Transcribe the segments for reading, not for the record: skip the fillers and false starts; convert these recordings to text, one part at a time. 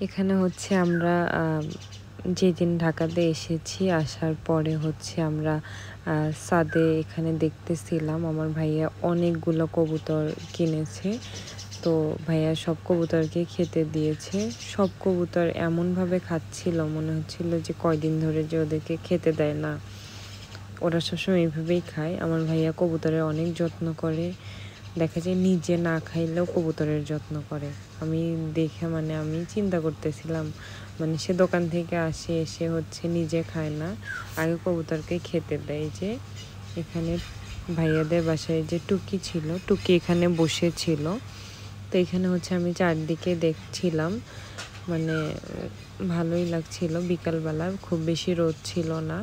এখানে হচ্ছে আমরা যেদিন ঢাকাতে এসেছি, আসার পরে হচ্ছে আমরা ছাদে এখানে দেখতেছিলাম। আমার ভাইয়া অনেকগুলো কবুতর কিনেছে, তো ভাইয়া সব কবুতরকে খেতে দিয়েছে। সব কবুতর এমনভাবে খাচ্ছিল, মনে হচ্ছিল যে কয়দিন ধরে যে ওদেরকে খেতে দেয় না। ওরা সবসময় এইভাবেই খায়। আমার ভাইয়া কবুতরের অনেক যত্ন করে, দেখা যায় নিজে না খাইলেও কবুতরের যত্ন করে। আমি দেখে আমি চিন্তা করতেছিলাম, সে দোকান থেকে এসে হচ্ছে নিজে খায় না, আগে কবুতরকে খেতে দেয়। যে এখানে ভাইয়াদের বাসায় যে টুকি ছিল, টুকি এখানে বসেছিল। তো এখানে হচ্ছে আমি চারদিকে দেখছিলাম, ভালোই লাগছিল। বিকালবেলা খুব বেশি রোদ ছিল না,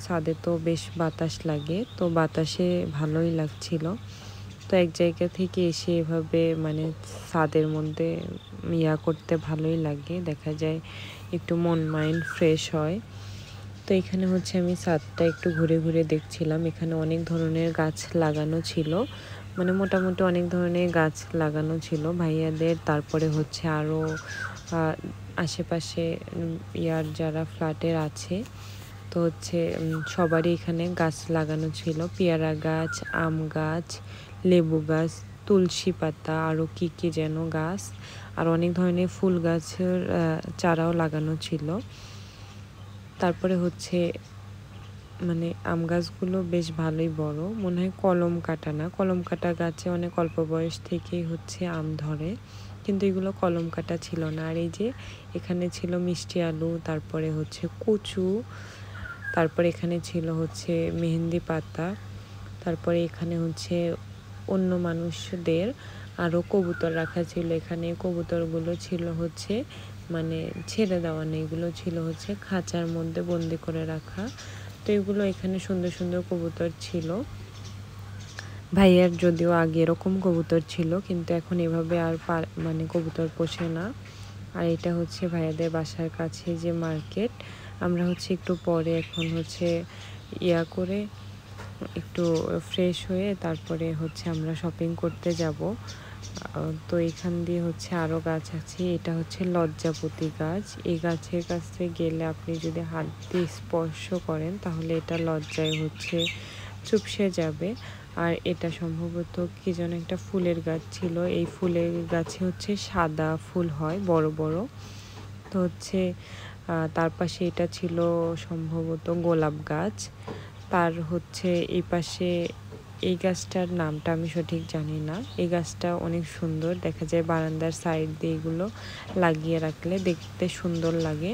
ছাদে তো বেশ বাতাস লাগে, তো বাতাসে ভালোই লাগছিল। তো এক জায়গা থেকে এসে এভাবে ছাদের মধ্যে করতে ভালোই লাগে, দেখা যায় একটু মন মাইন্ড ফ্রেশ হয়। তো এখানে হচ্ছে আমি ছাদটা একটু ঘুরে ঘুরে দেখছিলাম। এখানে অনেক ধরনের গাছ লাগানো ছিল, মোটামুটি অনেক ধরনের গাছ লাগানো ছিল ভাইয়াদের। তারপরে হচ্ছে আরও আশেপাশে যারা ফ্ল্যাটের আছে, তো হচ্ছে সবারই এখানে গাছ লাগানো ছিল। পেয়ারা গাছ, আম গাছ, লেবু গাছ, তুলসী পাতা, আরও কী কী যেন গাছ, আর অনেক ধরনের ফুল গাছের চারাও লাগানো ছিল। তারপরে হচ্ছে আম গাছগুলো বেশ ভালোই বড়, মনে হয় কলম কাটা না। কলম কাটা গাছে অনেক অল্প বয়স থেকেই হচ্ছে আম ধরে, কিন্তু এগুলো কলম কাটা ছিল না। আর এই যে এখানে ছিল মিষ্টি আলু, তারপরে হচ্ছে কচু, তারপরে এখানে ছিল হচ্ছে মেহেন্দি পাতা, তারপরে এখানে হচ্ছে অন্য মানুষদের আরও কবুতর রাখা ছিল। এখানে কবুতরগুলো ছিল হচ্ছে ছেড়ে দেওয়া নেই, এগুলো ছিল হচ্ছে খাঁচার মধ্যে বন্দি করে রাখা। তো এগুলো এখানে সুন্দর সুন্দর কবুতর ছিল। ভাইয়ার যদিও আগে এরকম কবুতর ছিল, কিন্তু এখন এভাবে আর কবুতর পোষে না। আর এটা হচ্ছে ভাইয়াদের বাসার কাছে যে মার্কেট। আমরা হচ্ছে একটু পরে এখন হচ্ছে করে একটু ফ্রেশ হয়ে তারপরে হচ্ছে আমরা শপিং করতে যাব। তো এখান দিয়ে হচ্ছে আরও গাছ আছে। এটা হচ্ছে লজ্জাপতি গাছ। এই গাছের কাছে গেলে আপনি যদি হাত দিয়ে স্পর্শ করেন, তাহলে এটা লজ্জায় হচ্ছে চুপসে যাবে। আর এটা সম্ভবত কি যেন একটা ফুলের গাছ ছিল। এই ফুলের গাছে হচ্ছে সাদা ফুল হয় বড় বড়। তো হচ্ছে তার পাশে এটা ছিল সম্ভবত গোলাপ গাছ। তার হচ্ছে এই পাশে এই গাছটার নামটা আমি সঠিক জানি না। এই গাছটা অনেক সুন্দর, দেখা যায় বারান্দার সাইড দিয়ে এগুলো লাগিয়ে রাখলে দেখতে সুন্দর লাগে।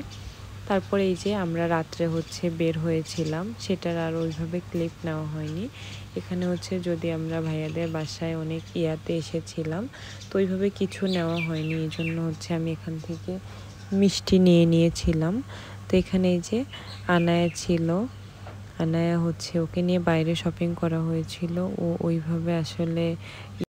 তারপরে এই যে আমরা রাত্রে হচ্ছে বের হয়েছিলাম, সেটার আর ওইভাবে ক্লিপ নেওয়া হয়নি। এখানে হচ্ছে যদি আমরা ভাইয়াদের বাসায় অনেক এসেছিলাম, তো ওইভাবে কিছু নেওয়া হয়নি। এই জন্য হচ্ছে আমি এখান থেকে মিষ্টি নিয়েছিলাম। তো এখানে এই যে আনায়া ছিল, আনায়া হচ্ছে ওকে নিয়ে বাইরে শপিং করা হয়েছিল। ও ওইভাবে আসলে